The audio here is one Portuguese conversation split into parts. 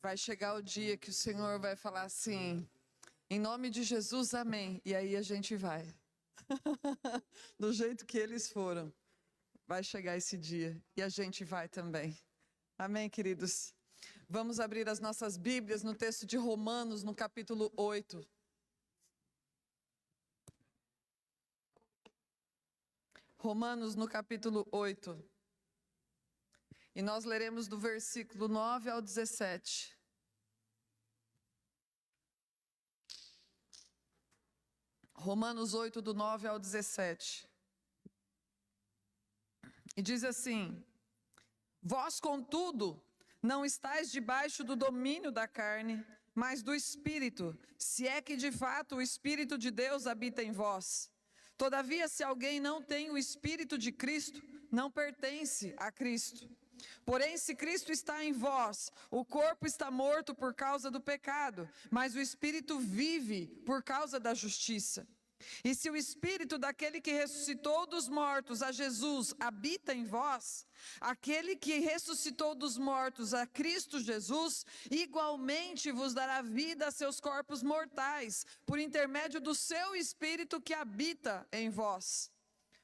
Vai chegar o dia que o Senhor vai falar assim, em nome de Jesus, amém. E aí a gente vai. Do jeito que eles foram. Vai chegar esse dia e a gente vai também. Amém, queridos? Vamos abrir as nossas Bíblias no texto de Romanos, no capítulo 8. Romanos, no capítulo 8. E nós leremos do versículo 9 ao 17. Romanos 8, do 9 ao 17. E diz assim: Vós, contudo, não estáis debaixo do domínio da carne, mas do Espírito, se é que de fato o Espírito de Deus habita em vós. Todavia, se alguém não tem o Espírito de Cristo, não pertence a Cristo. Porém, se Cristo está em vós, o corpo está morto por causa do pecado, mas o Espírito vive por causa da justiça. E se o Espírito daquele que ressuscitou dos mortos a Jesus habita em vós, aquele que ressuscitou dos mortos a Cristo Jesus, igualmente vos dará vida a seus corpos mortais, por intermédio do seu Espírito que habita em vós.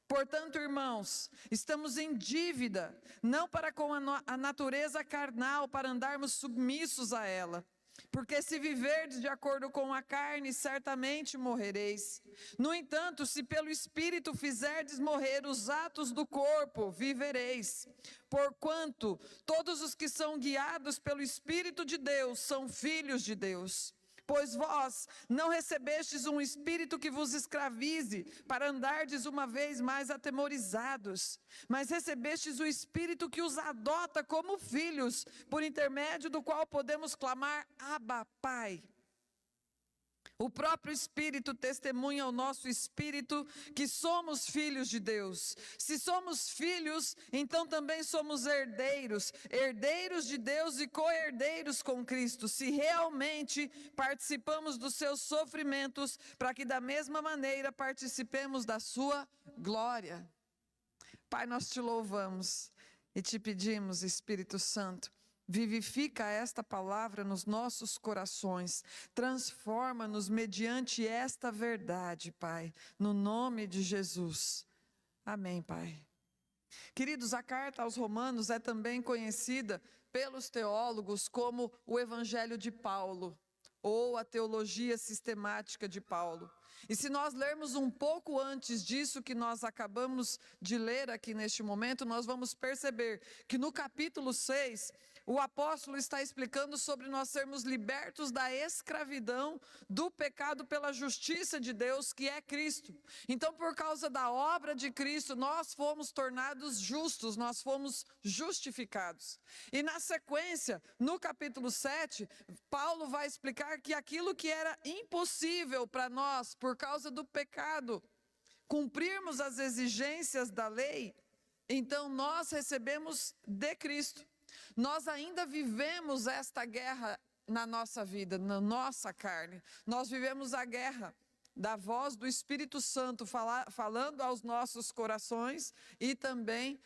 Portanto, irmãos, estamos em dívida, não para com a natureza carnal, para andarmos submissos a ela. Porque se viverdes de acordo com a carne, certamente morrereis. No entanto, se pelo Espírito fizerdes morrer os atos do corpo, vivereis. Porquanto todos os que são guiados pelo Espírito de Deus são filhos de Deus. Pois vós não recebestes um espírito que vos escravize, para andardes uma vez mais atemorizados, mas recebestes o Espírito que os adota como filhos, por intermédio do qual podemos clamar, Abba, Pai. O próprio Espírito testemunha ao nosso espírito que somos filhos de Deus. Se somos filhos, então também somos herdeiros, herdeiros de Deus e co-herdeiros com Cristo, se realmente participamos dos seus sofrimentos, para que da mesma maneira participemos da sua glória. Pai, nós te louvamos e te pedimos, Espírito Santo, vivifica esta palavra nos nossos corações, transforma-nos mediante esta verdade, Pai, no nome de Jesus. Amém, Pai. Queridos, a carta aos Romanos é também conhecida pelos teólogos como o Evangelho de Paulo, ou a teologia sistemática de Paulo. E se nós lermos um pouco antes disso que nós acabamos de ler aqui neste momento, nós vamos perceber que no capítulo 6, o apóstolo está explicando sobre nós sermos libertos da escravidão do pecado pela justiça de Deus, que é Cristo. Então, por causa da obra de Cristo, nós fomos tornados justos, nós fomos justificados. E na sequência, no capítulo 7, Paulo vai explicar que aquilo que era impossível para nós, por causa do pecado, cumprirmos as exigências da lei, então nós recebemos de Cristo. Nós ainda vivemos esta guerra na nossa vida, na nossa carne. Nós vivemos a guerra da voz do Espírito Santo falando aos nossos corações e também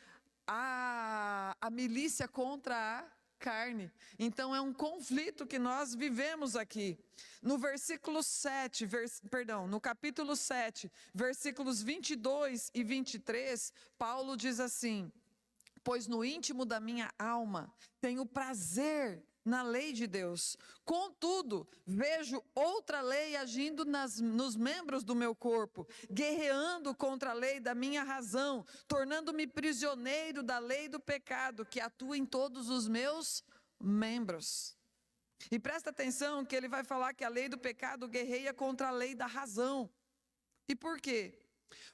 a milícia contra a carne. Então é um conflito que nós vivemos aqui. No versículo 7, no capítulo 7, versículos 22 e 23, Paulo diz assim: Pois no íntimo da minha alma tenho prazer na lei de Deus. Contudo, vejo outra lei agindo nos membros do meu corpo, guerreando contra a lei da minha razão, tornando-me prisioneiro da lei do pecado que atua em todos os meus membros. E presta atenção que ele vai falar que a lei do pecado guerreia contra a lei da razão. E por quê?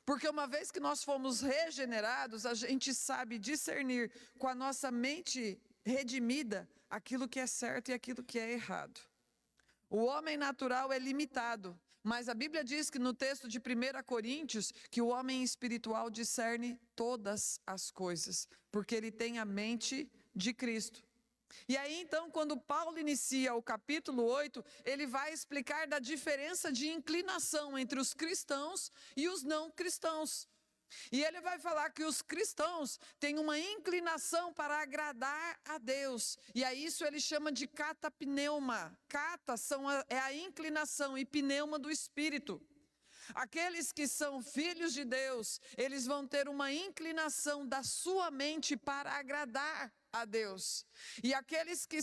Porque uma vez que nós fomos regenerados, a gente sabe discernir com a nossa mente redimida aquilo que é certo e aquilo que é errado. O homem natural é limitado, mas a Bíblia diz que no texto de 1 Coríntios, que o homem espiritual discerne todas as coisas, porque ele tem a mente de Cristo. E aí então, quando Paulo inicia o capítulo 8, ele vai explicar da diferença de inclinação entre os cristãos e os não cristãos. E ele vai falar que os cristãos têm uma inclinação para agradar a Deus. E a isso ele chama de catapneuma. Cata é a inclinação e pneuma do Espírito. Aqueles que são filhos de Deus, eles vão ter uma inclinação da sua mente para agradar a Deus. E aqueles que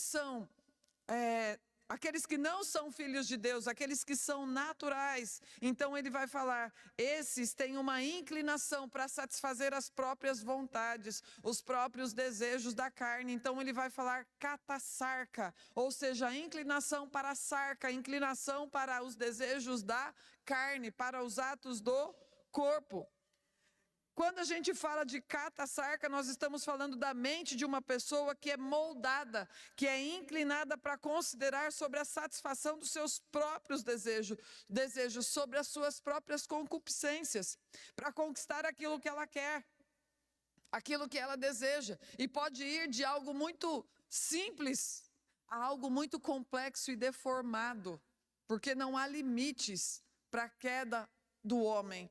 não são filhos de Deus, aqueles que são naturais, então ele vai falar, esses têm uma inclinação para satisfazer as próprias vontades, os próprios desejos da carne. Então ele vai falar catasarca, ou seja, a inclinação para a sarca, a inclinação para os desejos da carne, para os atos do corpo. Quando a gente fala de catasarca, nós estamos falando da mente de uma pessoa que é moldada, que é inclinada para considerar sobre a satisfação dos seus próprios desejos, sobre as suas próprias concupiscências, para conquistar aquilo que ela quer, aquilo que ela deseja. E pode ir de algo muito simples a algo muito complexo e deformado, porque não há limites para a queda do homem.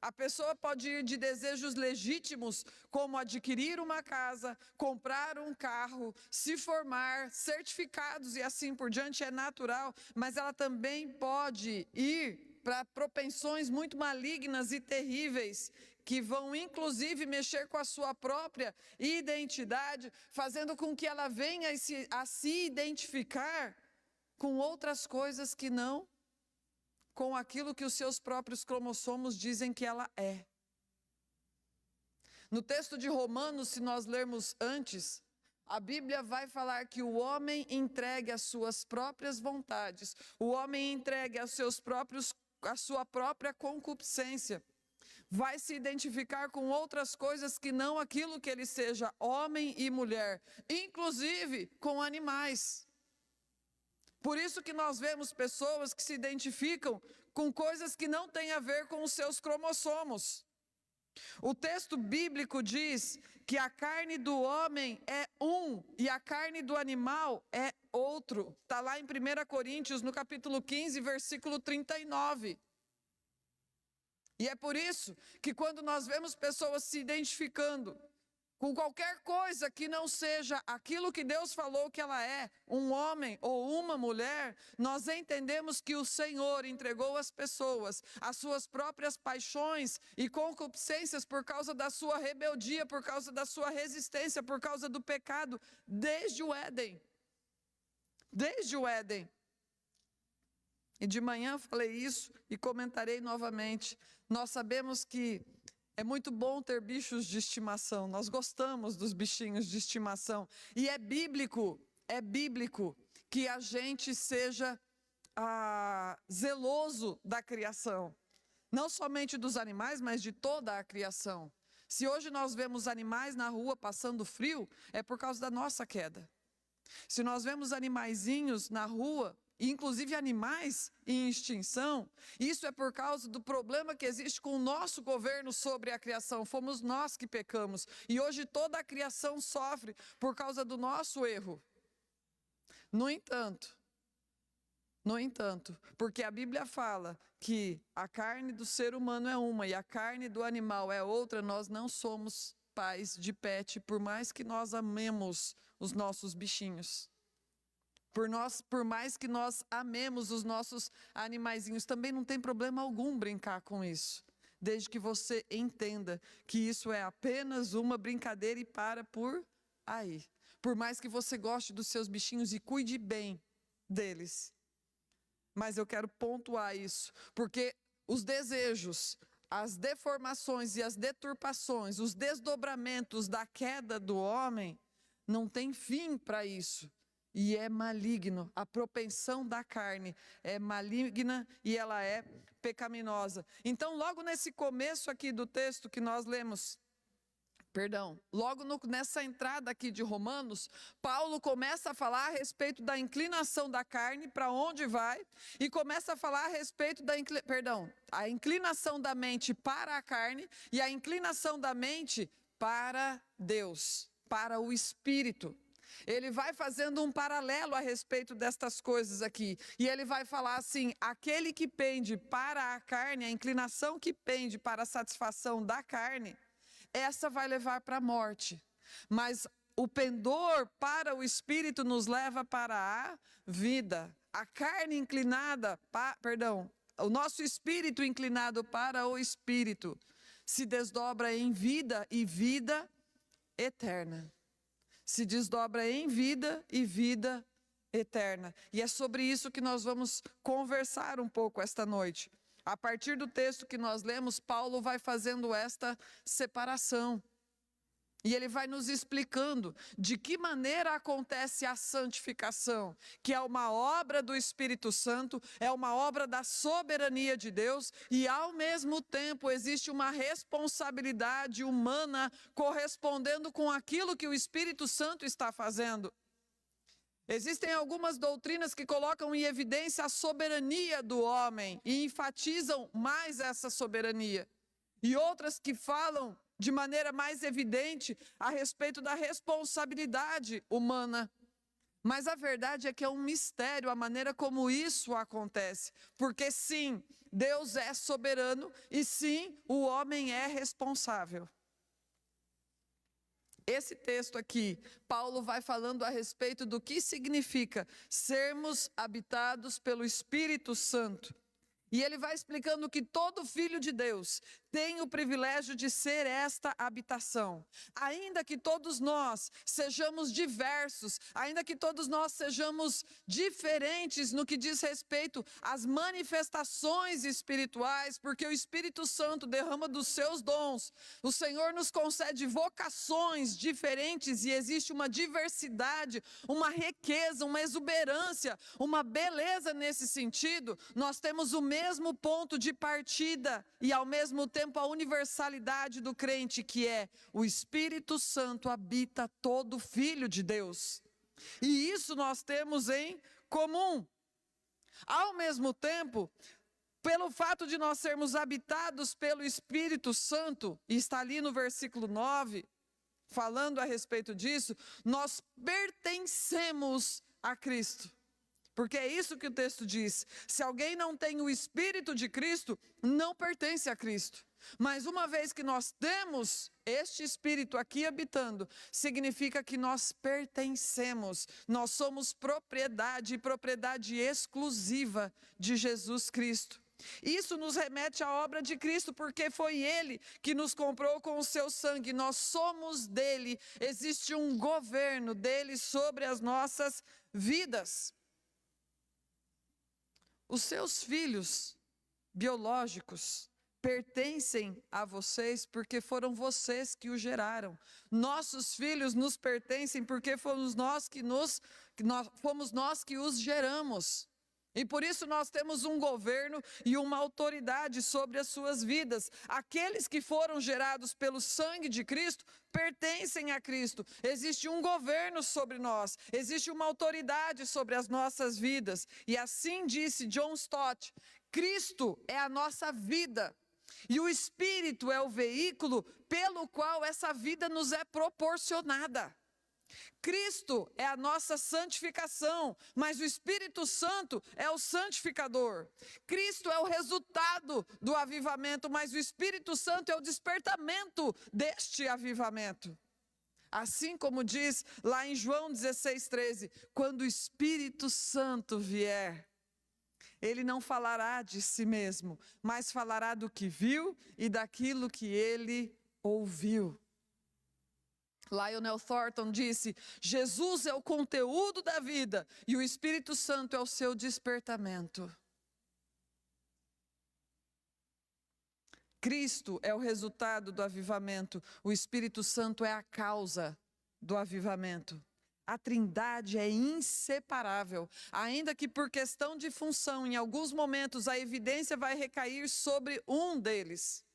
A pessoa pode ir de desejos legítimos, como adquirir uma casa, comprar um carro, se formar, certificados e assim por diante, é natural, mas ela também pode ir para propensões muito malignas e terríveis, que vão inclusive mexer com a sua própria identidade, fazendo com que ela venha a se identificar com outras coisas que não com aquilo que os seus próprios cromossomos dizem que ela é. No texto de Romanos, se nós lermos antes, a Bíblia vai falar que o homem entregue as suas próprias vontades, o homem entregue a sua própria concupiscência, vai se identificar com outras coisas que não aquilo que ele seja homem e mulher, inclusive com animais. Por isso que nós vemos pessoas que se identificam com coisas que não têm a ver com os seus cromossomos. O texto bíblico diz que a carne do homem é um e a carne do animal é outro. Está lá em 1 Coríntios, no capítulo 15, versículo 39. E é por isso que quando nós vemos pessoas se identificando com qualquer coisa que não seja aquilo que Deus falou que ela é, um homem ou uma mulher, nós entendemos que o Senhor entregou às pessoas as suas próprias paixões e concupiscências por causa da sua rebeldia, por causa da sua resistência, por causa do pecado, desde o Éden. Desde o Éden. E de manhã falei isso e comentarei novamente. Nós sabemos que é muito bom ter bichos de estimação, nós gostamos dos bichinhos de estimação. E é bíblico que a gente seja zeloso da criação. Não somente dos animais, mas de toda a criação. Se hoje nós vemos animais na rua passando frio, é por causa da nossa queda. Se nós vemos animaizinhos na rua, inclusive animais em extinção, isso é por causa do problema que existe com o nosso governo sobre a criação. Fomos nós que pecamos e hoje toda a criação sofre por causa do nosso erro. No entanto, porque a Bíblia fala que a carne do ser humano é uma e a carne do animal é outra, nós não somos pais de pet, por mais que nós amemos os nossos bichinhos. Por mais que nós amemos os nossos animaizinhos, também não tem problema algum brincar com isso, desde que você entenda que isso é apenas uma brincadeira e para por aí. Por mais que você goste dos seus bichinhos e cuide bem deles. Mas eu quero pontuar isso, porque os desejos, as deformações e as deturpações, os desdobramentos da queda do homem, não tem fim para isso. E é maligno, a propensão da carne é maligna e ela é pecaminosa. Então, logo nesse começo aqui do texto que nós lemos, nessa entrada aqui de Romanos, Paulo começa a falar a respeito da inclinação da carne, para onde vai, e começa a falar a respeito a inclinação da mente para a carne e a inclinação da mente para Deus, para o Espírito. ele vai fazendo um paralelo a respeito destas coisas aqui. E ele vai falar assim: aquele que pende para a carne, a inclinação que pende para a satisfação da carne, essa vai levar para a morte. Mas o pendor para o espírito nos leva para a vida. A carne inclinada, o nosso espírito inclinado para o espírito se desdobra em vida e vida eterna. Se desdobra em vida e vida eterna. E é sobre isso que nós vamos conversar um pouco esta noite. A partir do texto que nós lemos, Paulo vai fazendo esta separação. E ele vai nos explicando de que maneira acontece a santificação, que é uma obra do Espírito Santo, é uma obra da soberania de Deus, e ao mesmo tempo existe uma responsabilidade humana correspondendo com aquilo que o Espírito Santo está fazendo. Existem algumas doutrinas que colocam em evidência a soberania do homem e enfatizam mais essa soberania. E outras que falam de maneira mais evidente a respeito da responsabilidade humana. Mas a verdade é que é um mistério a maneira como isso acontece. Porque sim, Deus é soberano e sim, o homem é responsável. Esse texto aqui, Paulo vai falando a respeito do que significa sermos habitados pelo Espírito Santo. E ele vai explicando que todo filho de Deus tem o privilégio de ser esta habitação. Ainda que todos nós sejamos diversos, ainda que todos nós sejamos diferentes no que diz respeito às manifestações espirituais, porque o Espírito Santo derrama dos seus dons. O Senhor nos concede vocações diferentes e existe uma diversidade, uma riqueza, uma exuberância, uma beleza nesse sentido. Nós temos o mesmo ponto de partida e ao mesmo tempo a universalidade do crente, que é o Espírito Santo habita todo filho de Deus. E isso nós temos em comum. Ao mesmo tempo, pelo fato de nós sermos habitados pelo Espírito Santo, e está ali no versículo 9, falando a respeito disso, nós pertencemos a Cristo. Porque é isso que o texto diz. Se alguém não tem o Espírito de Cristo, não pertence a Cristo. Mas uma vez que nós temos este Espírito aqui habitando, significa que nós pertencemos. Nós somos propriedade exclusiva de Jesus Cristo. Isso nos remete à obra de Cristo, porque foi Ele que nos comprou com o seu sangue. Nós somos dele. Existe um governo dele sobre as nossas vidas. Os seus filhos biológicos pertencem a vocês porque foram vocês que os geraram. Nossos filhos nos pertencem porque fomos nós que os geramos. E por isso nós temos um governo e uma autoridade sobre as suas vidas. Aqueles que foram gerados pelo sangue de Cristo pertencem a Cristo. Existe um governo sobre nós, existe uma autoridade sobre as nossas vidas. E assim disse John Stott: Cristo é a nossa vida e o Espírito é o veículo pelo qual essa vida nos é proporcionada. Cristo é a nossa santificação, mas o Espírito Santo é o santificador. Cristo é o resultado do avivamento, mas o Espírito Santo é o despertamento deste avivamento. Assim como diz lá em João 16:13, quando o Espírito Santo vier, ele não falará de si mesmo, mas falará do que viu e daquilo que ele ouviu. Lionel Thornton disse: Jesus é o conteúdo da vida e o Espírito Santo é o seu despertamento. Cristo é o resultado do avivamento, o Espírito Santo é a causa do avivamento. A Trindade é inseparável, ainda que por questão de função, em alguns momentos a evidência vai recair sobre um deles.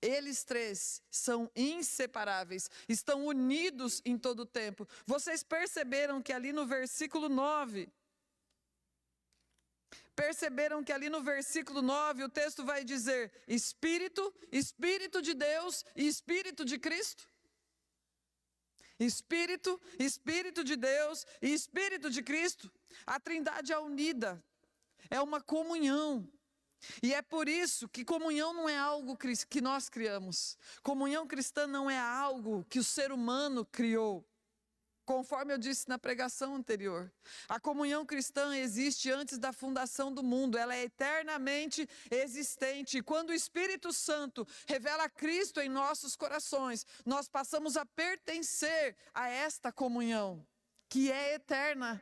Eles três são inseparáveis, estão unidos em todo o tempo. Vocês perceberam que ali no versículo 9, o texto vai dizer Espírito, Espírito de Deus e Espírito de Cristo? Espírito, Espírito de Deus e Espírito de Cristo. A Trindade é unida, é uma comunhão. E é por isso que comunhão não é algo que nós criamos. Comunhão cristã não é algo que o ser humano criou. Conforme eu disse na pregação anterior, a comunhão cristã existe antes da fundação do mundo, ela é eternamente existente. E quando o Espírito Santo revela Cristo em nossos corações, nós passamos a pertencer a esta comunhão, que é eterna.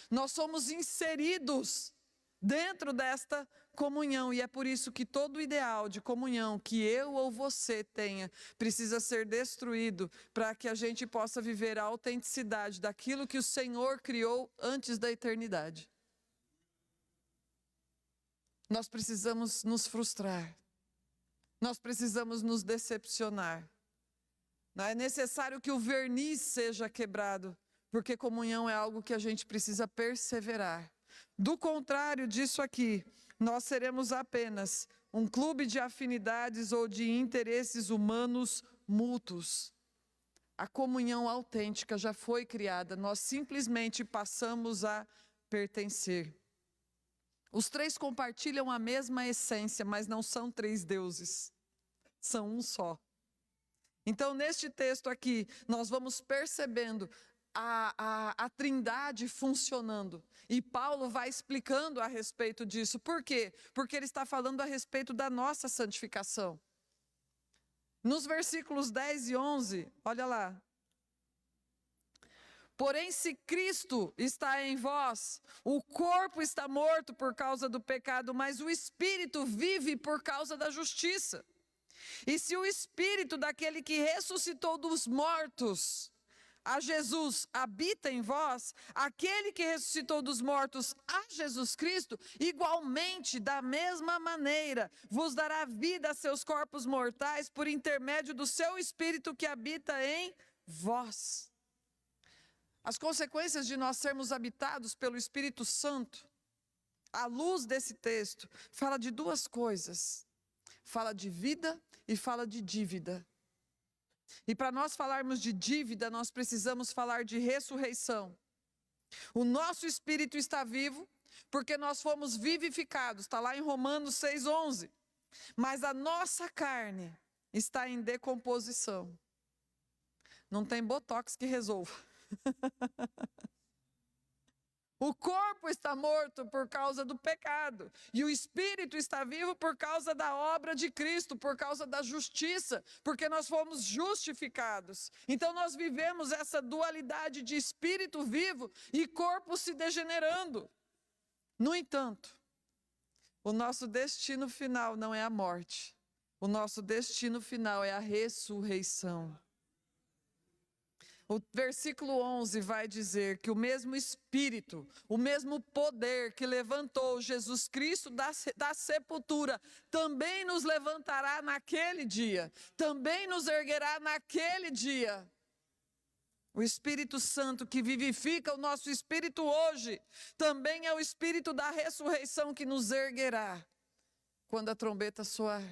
Nós somos inseridos dentro desta comunhão, e é por isso que todo ideal de comunhão que eu ou você tenha precisa ser destruído para que a gente possa viver a autenticidade daquilo que o Senhor criou antes da eternidade. Nós precisamos nos frustrar, nós precisamos nos decepcionar. Não é necessário que o verniz seja quebrado, porque comunhão é algo que a gente precisa perseverar. Do contrário disso aqui, nós seremos apenas um clube de afinidades ou de interesses humanos mútuos. A comunhão autêntica já foi criada, nós simplesmente passamos a pertencer. Os três compartilham a mesma essência, mas não são três deuses, são um só. Então, neste texto aqui, nós vamos percebendo a Trindade funcionando. E Paulo vai explicando a respeito disso. Por quê? Porque ele está falando a respeito da nossa santificação. Nos versículos 10 e 11, olha lá. Porém, se Cristo está em vós, o corpo está morto por causa do pecado, mas o Espírito vive por causa da justiça. E se o Espírito daquele que ressuscitou dos mortos, a Jesus, habita em vós, aquele que ressuscitou dos mortos a Jesus Cristo, igualmente, da mesma maneira, vos dará vida a seus corpos mortais por intermédio do seu Espírito que habita em vós. As consequências de nós sermos habitados pelo Espírito Santo, à luz desse texto, fala de duas coisas. Fala de vida e fala de dívida. E para nós falarmos de dívida, nós precisamos falar de ressurreição. O nosso espírito está vivo, porque nós fomos vivificados, está lá em Romanos 6,11. Mas a nossa carne está em decomposição. Não tem botox que resolva. O corpo está morto por causa do pecado, e o espírito está vivo por causa da obra de Cristo, por causa da justiça, porque nós fomos justificados. Então nós vivemos essa dualidade de espírito vivo e corpo se degenerando. No entanto, o nosso destino final não é a morte, o nosso destino final é a ressurreição. O versículo 11 vai dizer que o mesmo Espírito, o mesmo poder que levantou Jesus Cristo da sepultura, também nos levantará naquele dia, também nos erguerá naquele dia. O Espírito Santo que vivifica o nosso espírito hoje, também é o Espírito da ressurreição que nos erguerá quando a trombeta soar.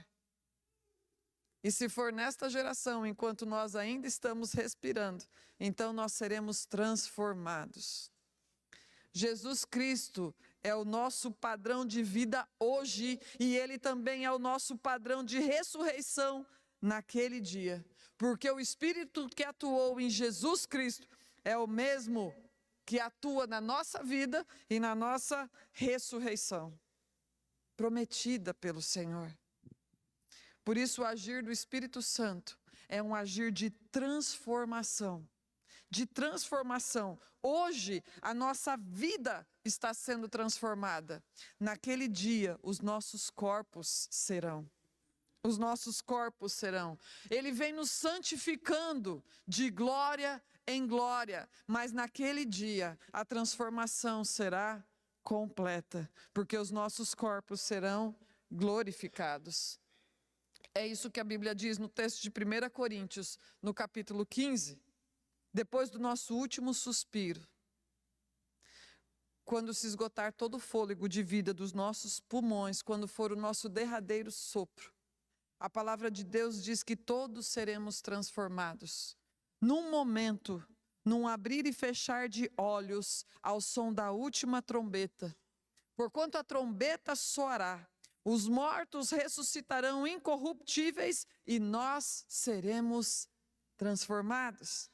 E se for nesta geração, enquanto nós ainda estamos respirando, então nós seremos transformados. Jesus Cristo é o nosso padrão de vida hoje, e Ele também é o nosso padrão de ressurreição naquele dia. Porque o Espírito que atuou em Jesus Cristo é o mesmo que atua na nossa vida e na nossa ressurreição, prometida pelo Senhor. Por isso, o agir do Espírito Santo é um agir de transformação. De transformação. Hoje, a nossa vida está sendo transformada. Naquele dia, os nossos corpos serão. Os nossos corpos serão. Ele vem nos santificando de glória em glória. Mas naquele dia, a transformação será completa. Porque os nossos corpos serão glorificados. É isso que a Bíblia diz no texto de 1 Coríntios, no capítulo 15, depois do nosso último suspiro. Quando se esgotar todo o fôlego de vida dos nossos pulmões, quando for o nosso derradeiro sopro, a palavra de Deus diz que todos seremos transformados num momento, num abrir e fechar de olhos, ao som da última trombeta. Porquanto a trombeta soará, os mortos ressuscitarão incorruptíveis e nós seremos transformados.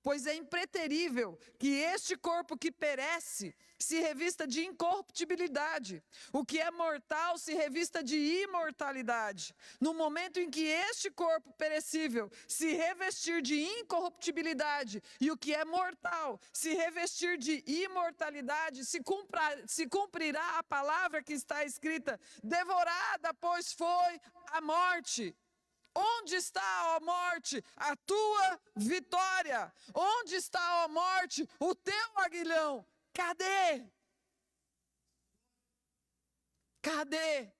Pois é impreterível que este corpo que perece se revista de incorruptibilidade, o que é mortal se revista de imortalidade. No momento em que este corpo perecível se revestir de incorruptibilidade e o que é mortal se revestir de imortalidade, se cumprirá a palavra que está escrita: devorada, pois foi a morte. Onde está, ó morte, a tua vitória? Onde está, ó morte, o teu aguilhão? Cadê? Cadê?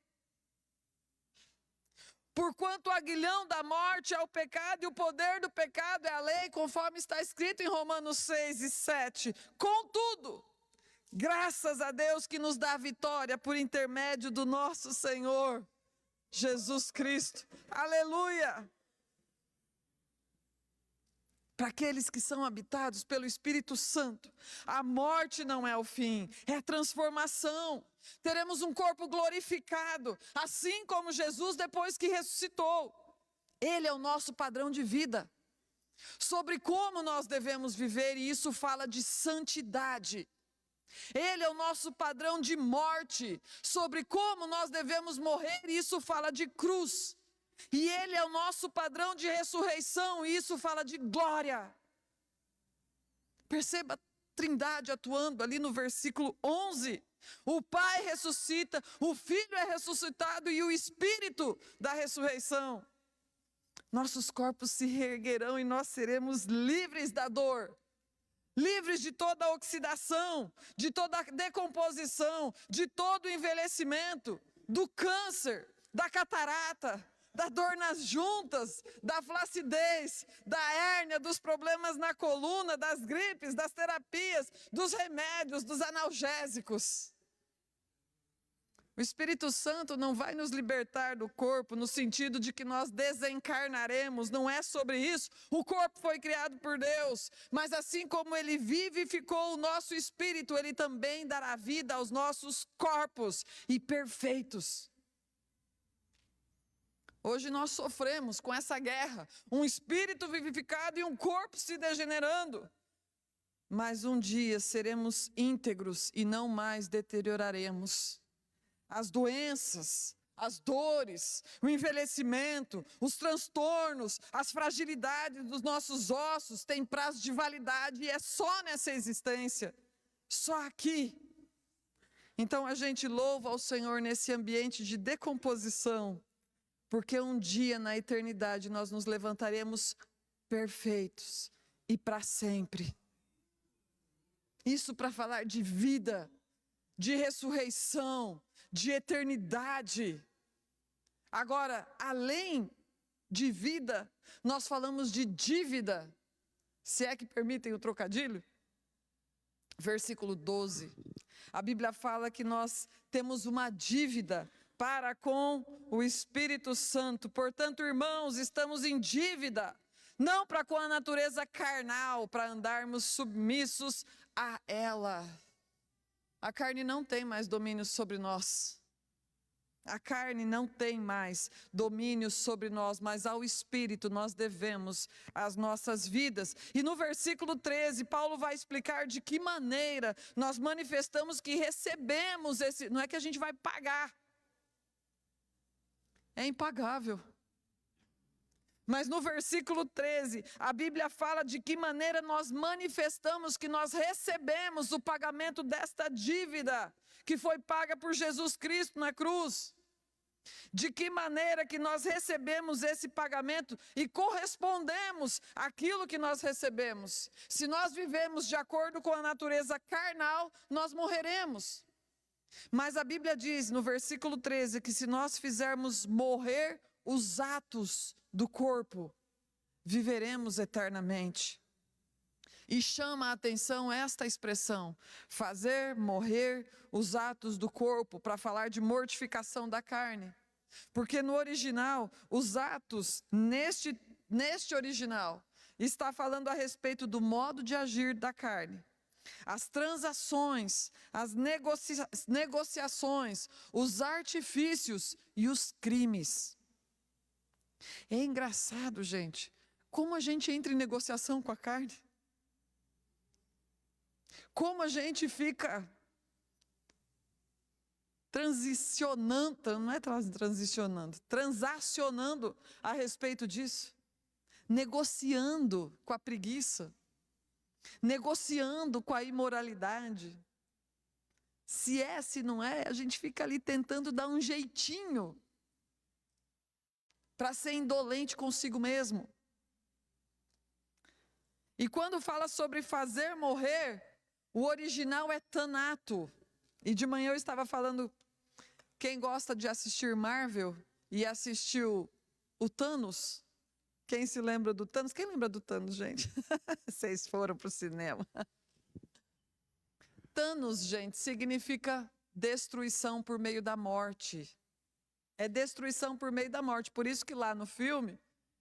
Porquanto o aguilhão da morte é o pecado e o poder do pecado é a lei, conforme está escrito em Romanos 6 e 7. Contudo, graças a Deus que nos dá a vitória por intermédio do nosso Senhor Jesus Cristo. Aleluia! Para aqueles que são habitados pelo Espírito Santo, a morte não é o fim, é a transformação. Teremos um corpo glorificado, assim como Jesus depois que ressuscitou. Ele é o nosso padrão de vida, sobre como nós devemos viver, e isso fala de santidade. Ele é o nosso padrão de morte, sobre como nós devemos morrer, e isso fala de cruz. E Ele é o nosso padrão de ressurreição, e isso fala de glória. Perceba a Trindade atuando ali no versículo 11. O Pai ressuscita, o Filho é ressuscitado e o Espírito da ressurreição. Nossos corpos se reerguerão e nós seremos livres da dor. Livres de toda a oxidação, de toda a decomposição, de todo o envelhecimento, do câncer, da catarata, da dor nas juntas, da flacidez, da hérnia, dos problemas na coluna, das gripes, das terapias, dos remédios, dos analgésicos. O Espírito Santo não vai nos libertar do corpo no sentido de que nós desencarnaremos, não é sobre isso. O corpo foi criado por Deus, mas assim como Ele vivificou o nosso espírito, Ele também dará vida aos nossos corpos e perfeitos. Hoje nós sofremos com essa guerra, um espírito vivificado e um corpo se degenerando. Mas um dia seremos íntegros e não mais deterioraremos. As doenças, as dores, o envelhecimento, os transtornos, as fragilidades dos nossos ossos têm prazo de validade e é só nessa existência, só aqui. Então a gente louva ao Senhor nesse ambiente de decomposição, porque um dia na eternidade nós nos levantaremos perfeitos e para sempre. Isso para falar de vida, de ressurreição, de eternidade. Agora, além de vida, nós falamos de dívida, se é que permitem o trocadilho. Versículo 12, a Bíblia fala que nós temos uma dívida para com o Espírito Santo. Portanto, irmãos, estamos em dívida, não para com a natureza carnal, para andarmos submissos a ela. A carne não tem mais domínio sobre nós. A carne não tem mais domínio sobre nós, mas ao Espírito nós devemos as nossas vidas. E no versículo 13, Paulo vai explicar de que maneira nós manifestamos que recebemos esse... Não é que a gente vai pagar. É impagável. Mas no versículo 13, a Bíblia fala de que maneira nós manifestamos que nós recebemos o pagamento desta dívida que foi paga por Jesus Cristo na cruz. De que maneira que nós recebemos esse pagamento e correspondemos àquilo que nós recebemos. Se nós vivemos de acordo com a natureza carnal, nós morreremos. Mas a Bíblia diz no versículo 13 que se nós fizermos morrer os atos do corpo, viveremos eternamente. E chama a atenção esta expressão, fazer morrer os atos do corpo, para falar de mortificação da carne. Porque no original, os atos, neste original, está falando a respeito do modo de agir da carne. As transações, as negociações, os artifícios e os crimes. É engraçado, gente, como a gente entra em negociação com a carne. Como a gente fica transacionando a respeito disso. Negociando com a preguiça. Negociando com a imoralidade. Se é, se não é, a gente fica ali tentando dar um jeitinho para ser indolente consigo mesmo. E quando fala sobre fazer morrer, o original é tanato. E de manhã eu estava falando, quem gosta de assistir Marvel e assistiu o Thanos, quem se lembra do Thanos? Quem lembra do Thanos, gente? Vocês foram para o cinema. Thanos, gente, significa destruição por meio da morte. É destruição por meio da morte. Por isso que lá no filme,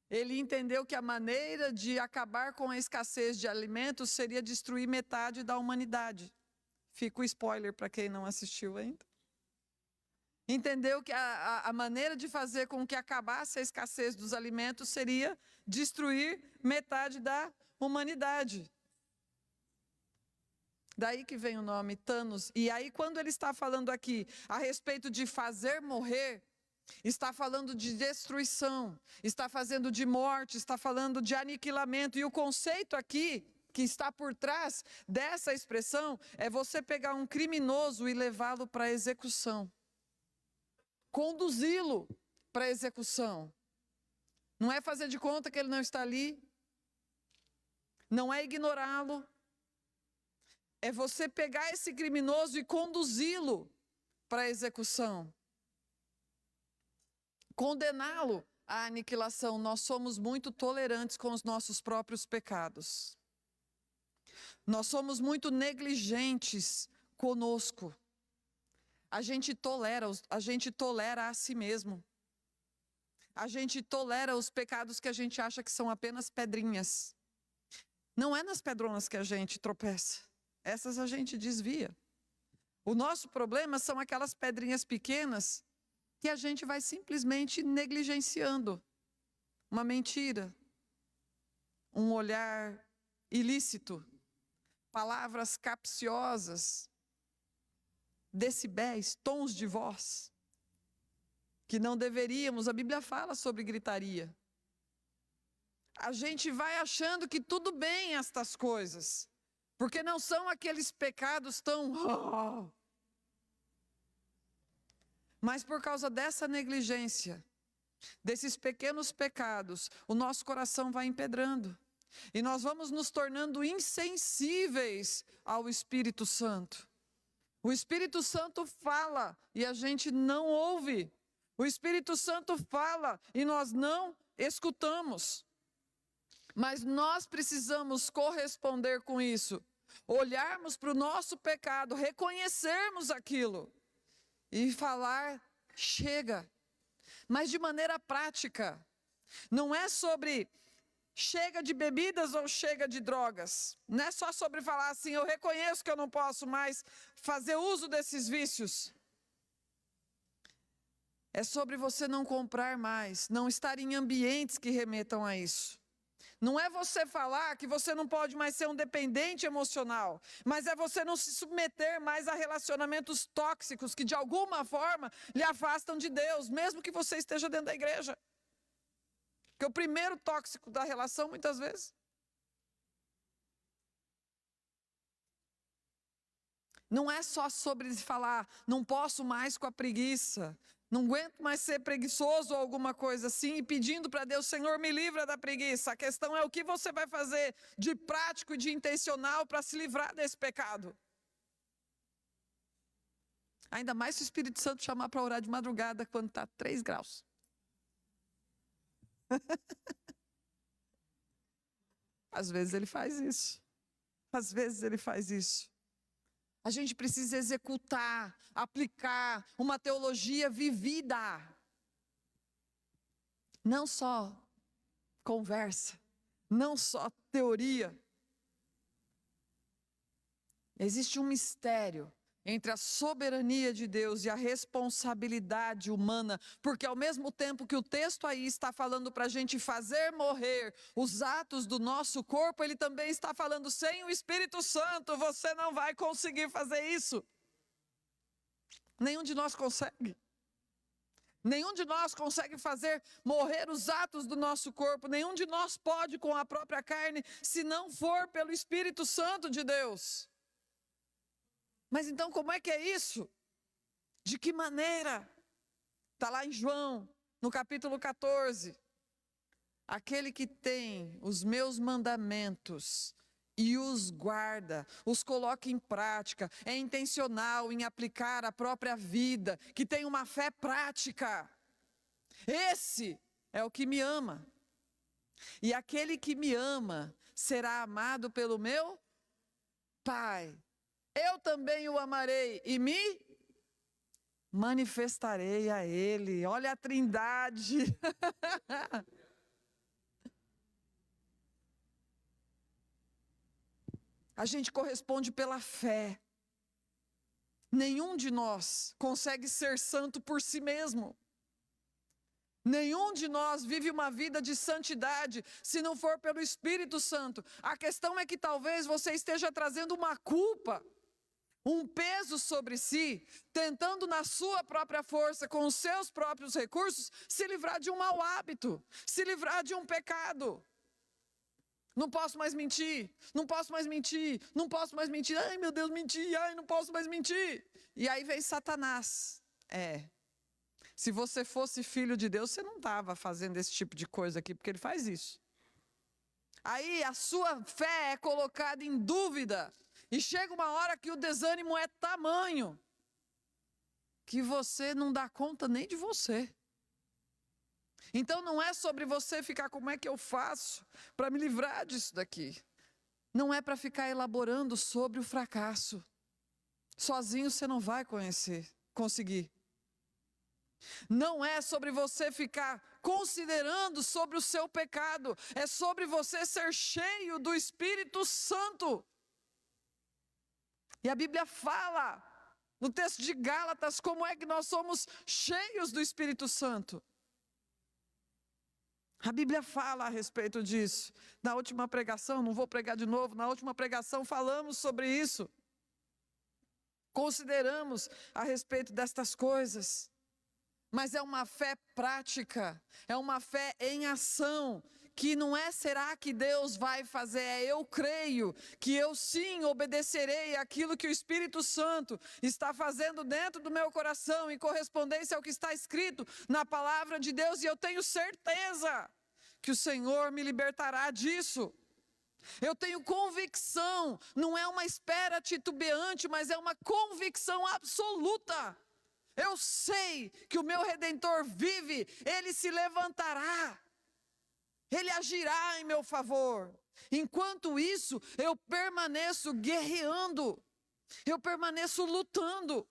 ele entendeu que a maneira de acabar com a escassez de alimentos seria destruir metade da humanidade. Fica o spoiler para quem não assistiu ainda. Entendeu que a maneira de fazer com que acabasse a escassez dos alimentos seria destruir metade da humanidade. Daí que vem o nome Thanos. E aí quando ele está falando aqui a respeito de fazer morrer, está falando de destruição, está falando de morte, está falando de aniquilamento. E o conceito aqui, que está por trás dessa expressão, é você pegar um criminoso e levá-lo para a execução. Conduzi-lo para a execução. Não é fazer de conta que ele não está ali. Não é ignorá-lo. É você pegar esse criminoso e conduzi-lo para a execução. Condená-lo à aniquilação. Nós somos muito tolerantes com os nossos próprios pecados. Nós somos muito negligentes conosco. A gente tolera a si mesmo. A gente tolera os pecados que a gente acha que são apenas pedrinhas. Não é nas pedronas que a gente tropeça. Essas a gente desvia. O nosso problema são aquelas pedrinhas pequenas que a gente vai simplesmente negligenciando. Uma mentira, um olhar ilícito, palavras capciosas, decibéis, tons de voz, que não deveríamos. A Bíblia fala sobre gritaria. A gente vai achando que tudo bem estas coisas, porque não são aqueles pecados tão... Mas por causa dessa negligência, desses pequenos pecados, o nosso coração vai empedrando. E nós vamos nos tornando insensíveis ao Espírito Santo. O Espírito Santo fala e a gente não ouve. O Espírito Santo fala e nós não escutamos. Mas nós precisamos corresponder com isso. Olharmos para o nosso pecado, reconhecermos aquilo e falar, chega. Mas de maneira prática. Não é sobre chega de bebidas ou chega de drogas. Não é só sobre falar assim, eu reconheço que eu não posso mais fazer uso desses vícios. É sobre você não comprar mais, não estar em ambientes que remetam a isso. Não é você falar que você não pode mais ser um dependente emocional, mas é você não se submeter mais a relacionamentos tóxicos que de alguma forma lhe afastam de Deus, mesmo que você esteja dentro da igreja. Porque o primeiro tóxico da relação, muitas vezes, não é só sobre falar, não posso mais com a preguiça, não aguento mais ser preguiçoso ou alguma coisa assim, e pedindo para Deus, Senhor, me livra da preguiça. A questão é o que você vai fazer de prático e de intencional para se livrar desse pecado. Ainda mais se o Espírito Santo chamar para orar de madrugada quando está 3 graus. Às vezes ele faz isso. Às vezes ele faz isso. A gente precisa executar, aplicar uma teologia vivida. Não só conversa, não só teoria. Existe um mistério entre a soberania de Deus e a responsabilidade humana, porque ao mesmo tempo que o texto aí está falando para a gente fazer morrer os atos do nosso corpo, ele também está falando, sem o Espírito Santo você não vai conseguir fazer isso. Nenhum de nós consegue. Nenhum de nós consegue fazer morrer os atos do nosso corpo, nenhum de nós pode com a própria carne, se não for pelo Espírito Santo de Deus. Mas então como é que é isso? De que maneira? Está lá em João, no capítulo 14. Aquele que tem os meus mandamentos e os guarda, os coloca em prática, é intencional em aplicar a própria vida, que tem uma fé prática. Esse é o que me ama. E aquele que me ama será amado pelo meu Pai. Eu também o amarei e me manifestarei a ele. Olha a trindade. A gente corresponde pela fé. Nenhum de nós consegue ser santo por si mesmo. Nenhum de nós vive uma vida de santidade se não for pelo Espírito Santo. A questão é que talvez você esteja trazendo uma culpa, um peso sobre si, tentando na sua própria força, com os seus próprios recursos, se livrar de um mau hábito, se livrar de um pecado. Não posso mais mentir, não posso mais mentir, não posso mais mentir. Ai, meu Deus, menti, ai, não posso mais mentir. E aí vem Satanás. Se você fosse filho de Deus, você não estava fazendo esse tipo de coisa aqui, porque ele faz isso. Aí a sua fé é colocada em dúvida. E chega uma hora que o desânimo é tamanho que você não dá conta nem de você. Então não é sobre você ficar, como é que eu faço para me livrar disso daqui. Não é para ficar elaborando sobre o fracasso. Sozinho você não vai conseguir. Não é sobre você ficar considerando sobre o seu pecado. É sobre você ser cheio do Espírito Santo. E a Bíblia fala, no texto de Gálatas, como é que nós somos cheios do Espírito Santo. A Bíblia fala a respeito disso. Na última pregação, não vou pregar de novo, na última pregação falamos sobre isso. Consideramos a respeito destas coisas. Mas é uma fé prática, é uma fé em ação, que não é será que Deus vai fazer, é eu creio que eu sim obedecerei àquilo que o Espírito Santo está fazendo dentro do meu coração, em correspondência ao que está escrito na palavra de Deus, e eu tenho certeza que o Senhor me libertará disso. Eu tenho convicção, não é uma espera titubeante, mas é uma convicção absoluta. Eu sei que o meu Redentor vive, Ele se levantará, Ele agirá em meu favor. Enquanto isso, eu permaneço guerreando, eu permaneço lutando.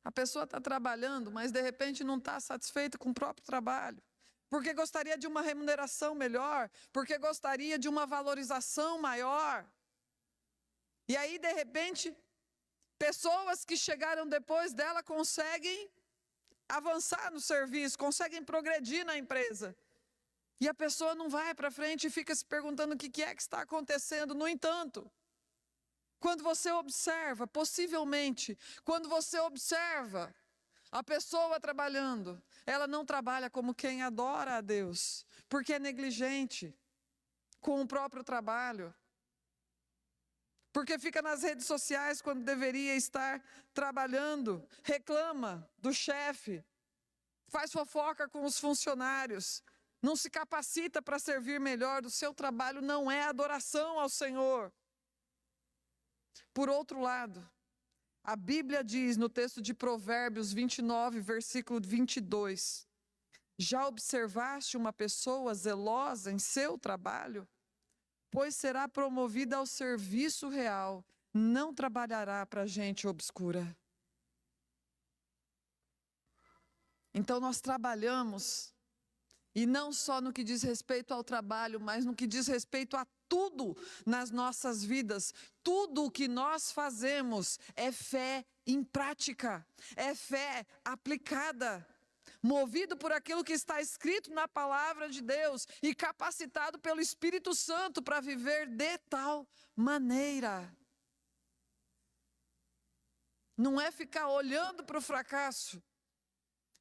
A pessoa está trabalhando, mas de repente não está satisfeita com o próprio trabalho. Porque gostaria de uma remuneração melhor, porque gostaria de uma valorização maior. E aí, de repente, pessoas que chegaram depois dela conseguem avançar no serviço, conseguem progredir na empresa. E a pessoa não vai para frente e fica se perguntando o que é que está acontecendo. No entanto, quando você observa, possivelmente, quando você observa a pessoa trabalhando, ela não trabalha como quem adora a Deus, porque é negligente com o próprio trabalho. Porque fica nas redes sociais quando deveria estar trabalhando, reclama do chefe, faz fofoca com os funcionários, não se capacita para servir melhor. Do seu trabalho não é adoração ao Senhor. Por outro lado, a Bíblia diz no texto de Provérbios 29, versículo 22, já observaste uma pessoa zelosa em seu trabalho? Pois será promovida ao serviço real, não trabalhará para gente obscura. Então nós trabalhamos, e não só no que diz respeito ao trabalho, mas no que diz respeito a tudo nas nossas vidas. Tudo o que nós fazemos é fé em prática, é fé aplicada, movido por aquilo que está escrito na palavra de Deus e capacitado pelo Espírito Santo para viver de tal maneira. Não é ficar olhando para o fracasso,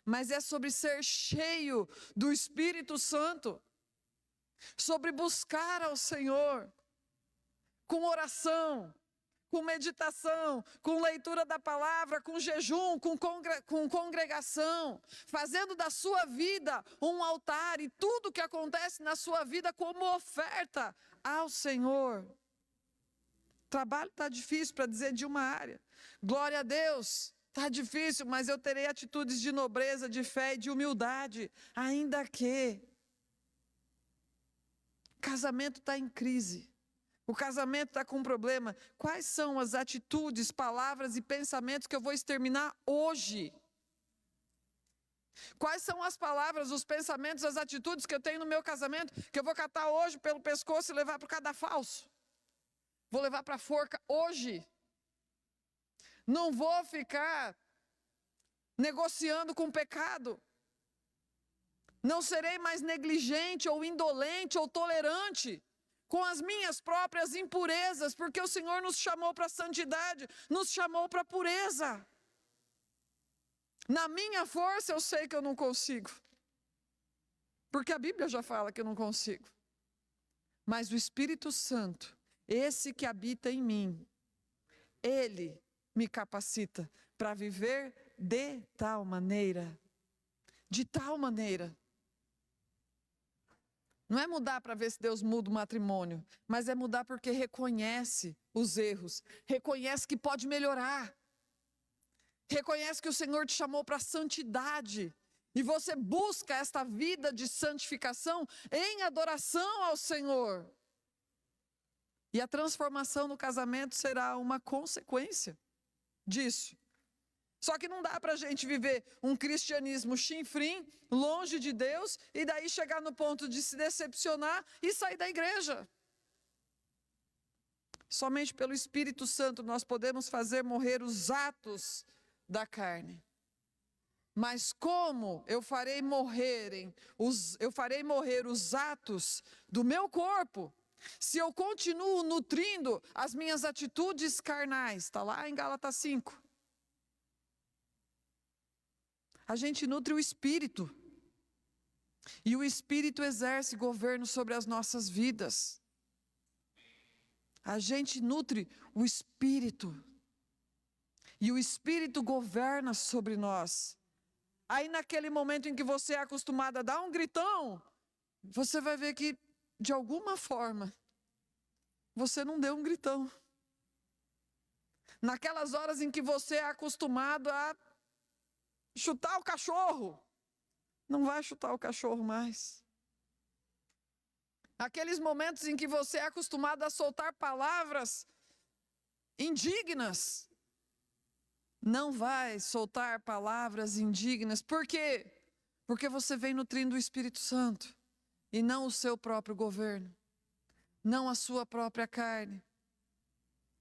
mas é sobre ser cheio do Espírito Santo, sobre buscar ao Senhor, com oração, com meditação, com leitura da palavra, com jejum, com congregação, fazendo da sua vida um altar e tudo que acontece na sua vida como oferta ao Senhor. O trabalho está difícil, para dizer de uma área. Glória a Deus, está difícil, mas eu terei atitudes de nobreza, de fé e de humildade, ainda que o casamento está em crise. O casamento está com um problema. Quais são as atitudes, palavras e pensamentos que eu vou exterminar hoje? Quais são as palavras, os pensamentos, as atitudes que eu tenho no meu casamento, que eu vou catar hoje pelo pescoço e levar para o cadafalso? Vou levar para a forca hoje. Não vou ficar negociando com o pecado. Não serei mais negligente ou indolente ou tolerante com as minhas próprias impurezas, porque o Senhor nos chamou para a santidade, nos chamou para a pureza. Na minha força eu sei que eu não consigo, porque a Bíblia já fala que eu não consigo. Mas o Espírito Santo, esse que habita em mim, Ele me capacita para viver de tal maneira. De tal maneira. Não é mudar para ver se Deus muda o matrimônio, mas é mudar porque reconhece os erros, reconhece que pode melhorar, reconhece que o Senhor te chamou para a santidade, e você busca esta vida de santificação em adoração ao Senhor. E a transformação no casamento será uma consequência disso. Só que não dá para a gente viver um cristianismo chinfrim, longe de Deus, e daí chegar no ponto de se decepcionar e sair da igreja. Somente pelo Espírito Santo nós podemos fazer morrer os atos da carne. Mas como eu farei morrer os atos do meu corpo, se eu continuo nutrindo as minhas atitudes carnais? Está lá em Gálatas 5. A gente nutre o Espírito. E o Espírito exerce governo sobre as nossas vidas. A gente nutre o Espírito. E o Espírito governa sobre nós. Aí naquele momento em que você é acostumado a dar um gritão, você vai ver que, de alguma forma, você não deu um gritão. Naquelas horas em que você é acostumado a chutar o cachorro, não vai chutar o cachorro mais. Aqueles momentos em que você é acostumado a soltar palavras indignas, não vai soltar palavras indignas. Por quê? Porque você vem nutrindo o Espírito Santo, e não o seu próprio governo, não a sua própria carne.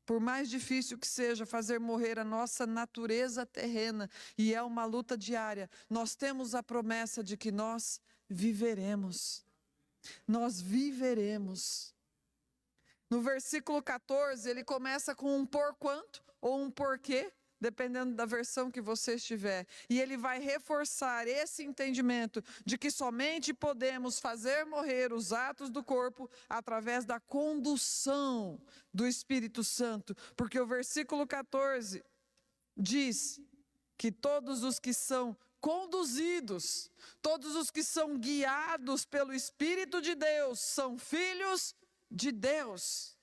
Por mais difícil que seja fazer morrer a nossa natureza terrena, e é uma luta diária, nós temos a promessa de que nós viveremos. Nós viveremos. No versículo 14, ele começa com um porquanto ou um porquê, dependendo da versão que você estiver. E ele vai reforçar esse entendimento de que somente podemos fazer morrer os atos do corpo através da condução do Espírito Santo. Porque o versículo 14 diz que todos os que são conduzidos, todos os que são guiados pelo Espírito de Deus, são filhos de Deus.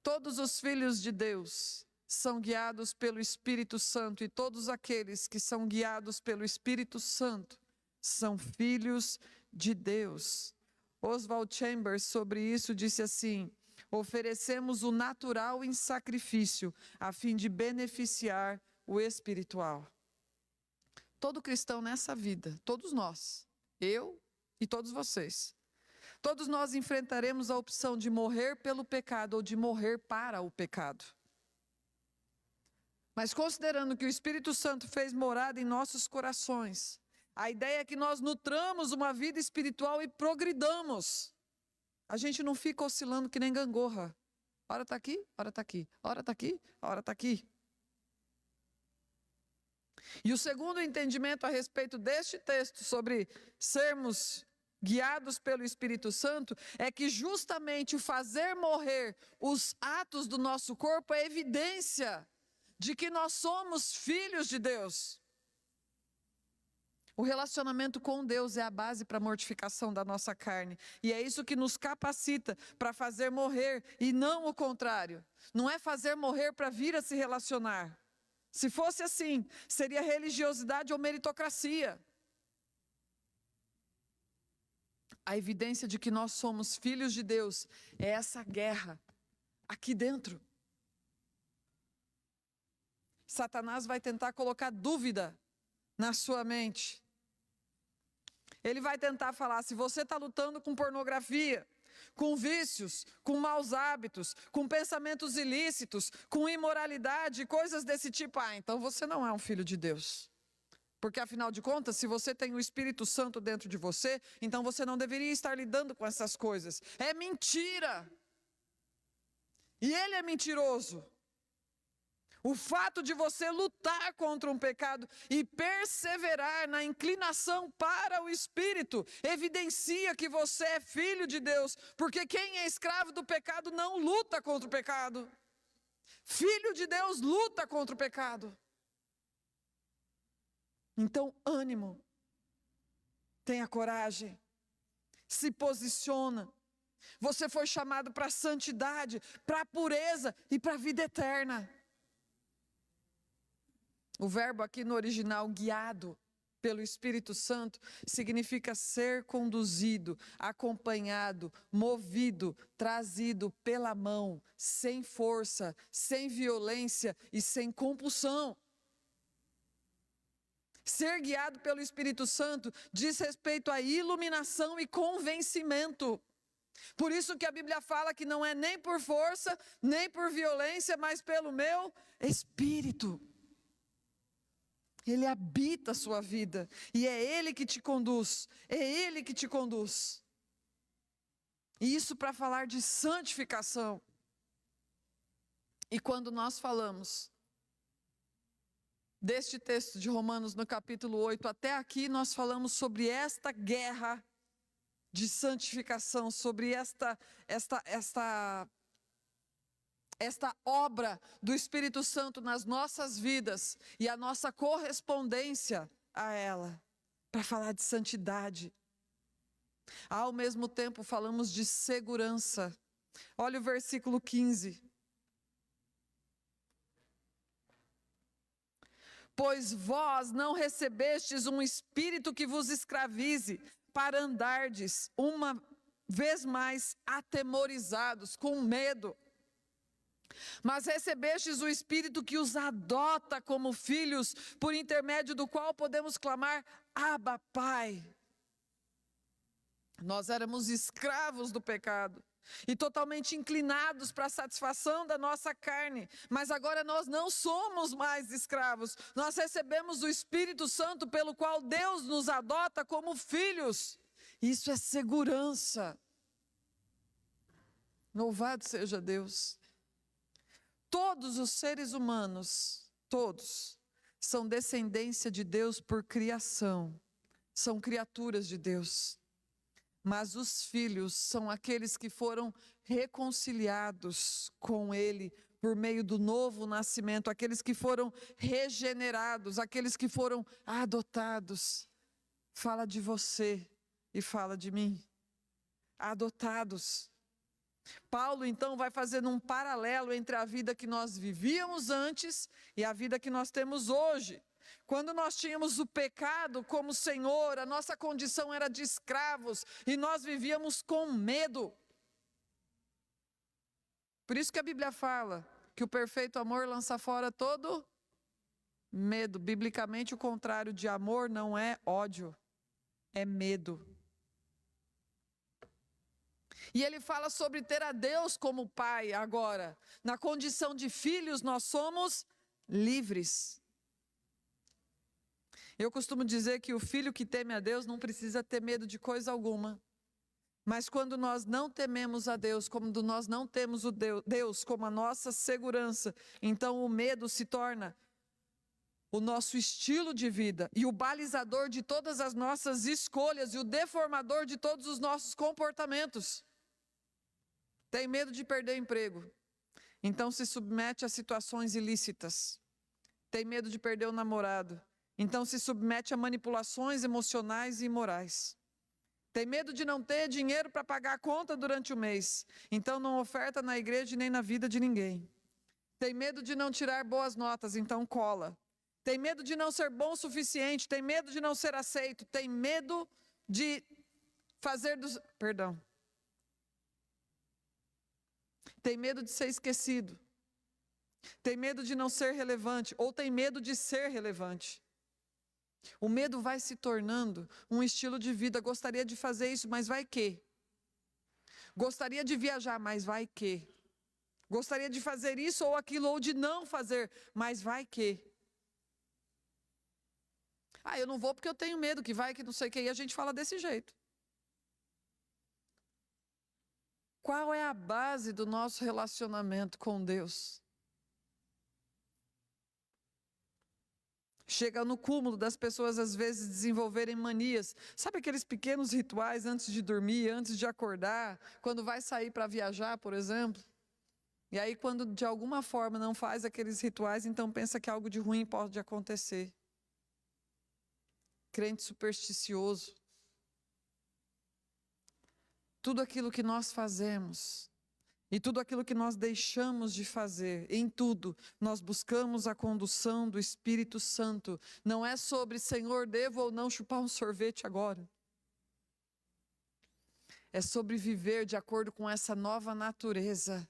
Todos os filhos de Deus são guiados pelo Espírito Santo, e todos aqueles que são guiados pelo Espírito Santo são filhos de Deus. Oswald Chambers, sobre isso, disse assim: oferecemos o natural em sacrifício, a fim de beneficiar o espiritual. Todo cristão nessa vida, todos nós, eu e todos vocês, todos nós enfrentaremos a opção de morrer pelo pecado ou de morrer para o pecado. Mas considerando que o Espírito Santo fez morada em nossos corações, a ideia é que nós nutramos uma vida espiritual e progridamos. A gente não fica oscilando que nem gangorra. Hora está aqui, hora está aqui, hora está aqui, hora está aqui. E o segundo entendimento a respeito deste texto sobre sermos guiados pelo Espírito Santo é que justamente o fazer morrer os atos do nosso corpo é evidência de que nós somos filhos de Deus. O relacionamento com Deus é a base para a mortificação da nossa carne. E é isso que nos capacita para fazer morrer e não o contrário. Não é fazer morrer para vir a se relacionar. Se fosse assim, seria religiosidade ou meritocracia. A evidência de que nós somos filhos de Deus é essa guerra aqui dentro. Satanás vai tentar colocar dúvida na sua mente. Ele vai tentar falar, se você está lutando com pornografia, com vícios, com maus hábitos, com pensamentos ilícitos, com imoralidade, coisas desse tipo, então você não é um filho de Deus. Porque afinal de contas, se você tem o Espírito Santo dentro de você, então você não deveria estar lidando com essas coisas. É mentira! E ele é mentiroso. O fato de você lutar contra um pecado e perseverar na inclinação para o Espírito evidencia que você é filho de Deus, porque quem é escravo do pecado não luta contra o pecado. Filho de Deus luta contra o pecado. Então, ânimo, tenha coragem, se posiciona. Você foi chamado para a santidade, para a pureza e para a vida eterna. O verbo aqui no original, guiado pelo Espírito Santo, significa ser conduzido, acompanhado, movido, trazido pela mão, sem força, sem violência e sem compulsão. Ser guiado pelo Espírito Santo diz respeito à iluminação e convencimento. Por isso que a Bíblia fala que não é nem por força, nem por violência, mas pelo meu Espírito. Ele habita a sua vida e é Ele que te conduz, é Ele que te conduz. E isso para falar de santificação. E quando nós falamos deste texto de Romanos no capítulo 8 até aqui, nós falamos sobre esta guerra de santificação, sobre esta obra do Espírito Santo nas nossas vidas e a nossa correspondência a ela, para falar de santidade. Ao mesmo tempo falamos de segurança. Olha o versículo 15. Pois vós não recebestes um espírito que vos escravize, para andardes uma vez mais atemorizados, com medo. Mas recebestes o Espírito que os adota como filhos, por intermédio do qual podemos clamar, Abba, Pai. Nós éramos escravos do pecado e totalmente inclinados para a satisfação da nossa carne, mas agora nós não somos mais escravos. Nós recebemos o Espírito Santo pelo qual Deus nos adota como filhos. Isso é segurança. Louvado seja Deus. Todos os seres humanos, todos, são descendência de Deus por criação, são criaturas de Deus. Mas os filhos são aqueles que foram reconciliados com Ele por meio do novo nascimento, aqueles que foram regenerados, aqueles que foram adotados. Fala de você e fala de mim. Adotados. Paulo, então, vai fazendo um paralelo entre a vida que nós vivíamos antes e a vida que nós temos hoje. Quando nós tínhamos o pecado como Senhor, a nossa condição era de escravos e nós vivíamos com medo. Por isso que a Bíblia fala que o perfeito amor lança fora todo Medo. Biblicamente, o contrário de amor não é ódio, é medo. E ele fala sobre ter a Deus como Pai agora. Na condição de filhos, nós somos livres. Eu costumo dizer que o filho que teme a Deus não precisa ter medo de coisa alguma. Mas quando nós não tememos a Deus, quando nós não temos o Deus como a nossa segurança, então o medo se torna o nosso estilo de vida e o balizador de todas as nossas escolhas e o deformador de todos os nossos comportamentos. Tem medo de perder emprego, então se submete a situações ilícitas. Tem medo de perder o namorado, então se submete a manipulações emocionais e imorais. Tem medo de não ter dinheiro para pagar a conta durante o mês, então não oferta na igreja nem na vida de ninguém. Tem medo de não tirar boas notas, então cola. Tem medo de não ser bom o suficiente, tem medo de não ser aceito, tem medo de fazer dos... Perdão. Tem medo de ser esquecido. Tem medo de não ser relevante, ou tem medo de ser relevante. O medo vai se tornando um estilo de vida. Gostaria de fazer isso, mas vai que? Gostaria de viajar, mas vai que? Gostaria de fazer isso ou aquilo, ou de não fazer, mas vai que? Ah, eu não vou porque eu tenho medo, que vai, que não sei o que, e a gente fala desse jeito. Qual é a base do nosso relacionamento com Deus? Chega no cúmulo das pessoas, às vezes, desenvolverem manias. Sabe aqueles pequenos rituais antes de dormir, antes de acordar, quando vai sair para viajar, por exemplo? E aí, quando de alguma forma não faz aqueles rituais, então pensa que algo de ruim pode acontecer. Crente supersticioso. Tudo aquilo que nós fazemos e tudo aquilo que nós deixamos de fazer, em tudo, nós buscamos a condução do Espírito Santo. Não é sobre, Senhor, devo ou não chupar um sorvete agora. É sobre viver de acordo com essa nova natureza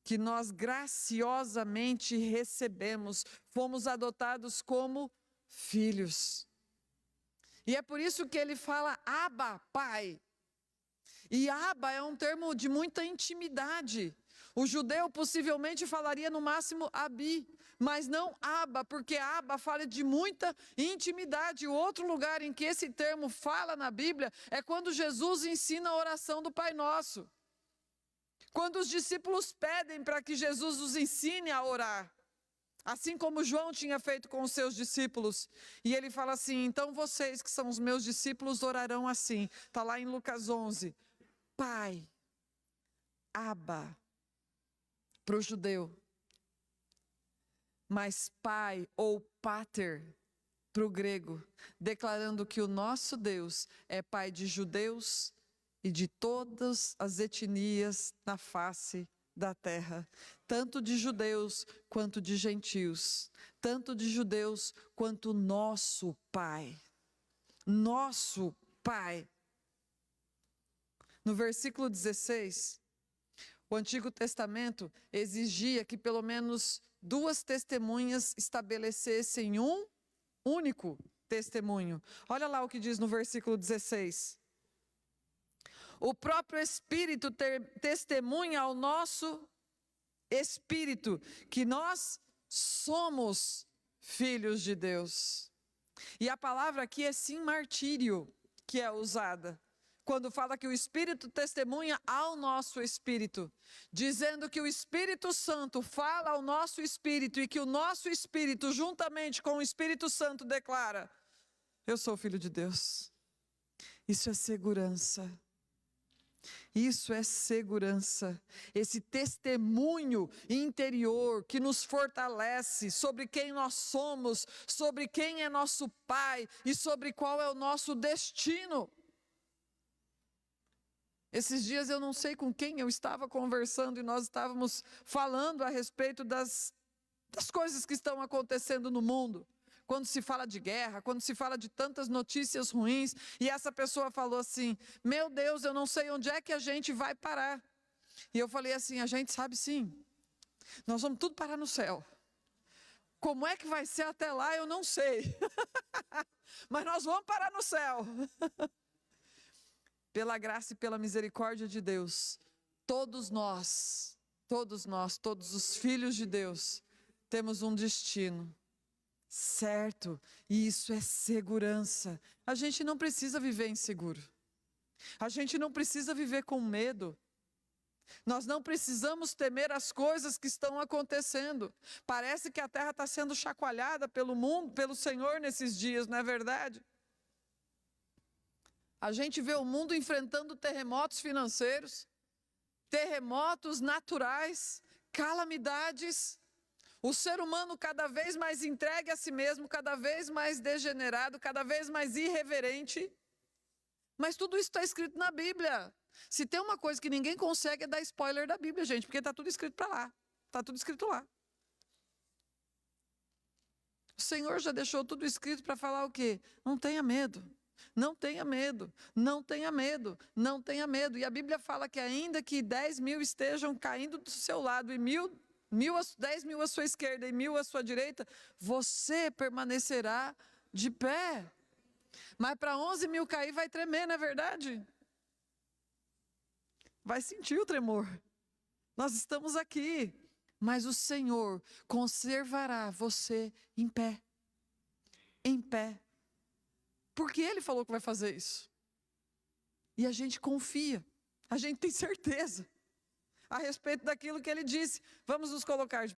que nós graciosamente recebemos. Fomos adotados como filhos. E é por isso que ele fala Abba, Pai. E Abba é um termo de muita intimidade. O judeu possivelmente falaria no máximo Abi, mas não Abba, porque Abba fala de muita intimidade. O outro lugar em que esse termo fala na Bíblia é quando Jesus ensina a oração do Pai Nosso. Quando os discípulos pedem para que Jesus os ensine a orar. Assim como João tinha feito com os seus discípulos. E ele fala assim, então vocês que são os meus discípulos orarão assim. Está lá em Lucas 11. Pai, Abba, para o judeu. Mas pai ou pater para o grego. Declarando que o nosso Deus é pai de judeus e de todas as etnias na face da terra, tanto de judeus quanto de gentios, tanto de judeus quanto nosso Pai. Nosso Pai. No versículo 16, o Antigo Testamento exigia que pelo menos 2 testemunhas estabelecessem um único testemunho. Olha lá o que diz no versículo 16. O próprio Espírito testemunha ao nosso Espírito que nós somos filhos de Deus. E a palavra aqui é sim martírio que é usada. Quando fala que o Espírito testemunha ao nosso Espírito. Dizendo que o Espírito Santo fala ao nosso Espírito e que o nosso Espírito, juntamente com o Espírito Santo, declara: eu sou filho de Deus. Isso é segurança. Isso é segurança, esse testemunho interior que nos fortalece sobre quem nós somos, sobre quem é nosso Pai e sobre qual é o nosso destino. Esses dias eu não sei com quem eu estava conversando e nós estávamos falando a respeito das coisas que estão acontecendo no mundo. Quando se fala de guerra, quando se fala de tantas notícias ruins, e essa pessoa falou assim, meu Deus, eu não sei onde é que a gente vai parar. E eu falei assim, a gente sabe sim, nós vamos tudo parar no céu. Como é que vai ser até lá, eu não sei. Mas nós vamos parar no céu. Pela graça e pela misericórdia de Deus, todos nós, todos os filhos de Deus, temos um destino certo, e isso é segurança. A gente não precisa viver inseguro. A gente não precisa viver com medo. Nós não precisamos temer as coisas que estão acontecendo. Parece que a terra está sendo chacoalhada pelo mundo, pelo Senhor nesses dias, não é verdade? A gente vê o mundo enfrentando terremotos financeiros, terremotos naturais, calamidades. O ser humano cada vez mais entregue a si mesmo, cada vez mais degenerado, cada vez mais irreverente. Mas tudo isso está escrito na Bíblia. Se tem uma coisa que ninguém consegue é dar spoiler da Bíblia, gente, porque está tudo escrito para lá. Está tudo escrito lá. O Senhor já deixou tudo escrito para falar o quê? Não tenha medo. Não tenha medo, não tenha medo, não tenha medo. E a Bíblia fala que ainda que 10.000 estejam caindo do seu lado e 10.000 à sua esquerda e 1.000 à sua direita, você permanecerá de pé. Mas para 11.000 cair vai tremer, não é verdade? Vai sentir o tremor. Nós estamos aqui, mas o Senhor conservará você em pé. Em pé. Porque Ele falou que vai fazer isso. E a gente confia, a gente tem certeza a respeito daquilo que Ele disse. Vamos nos colocar de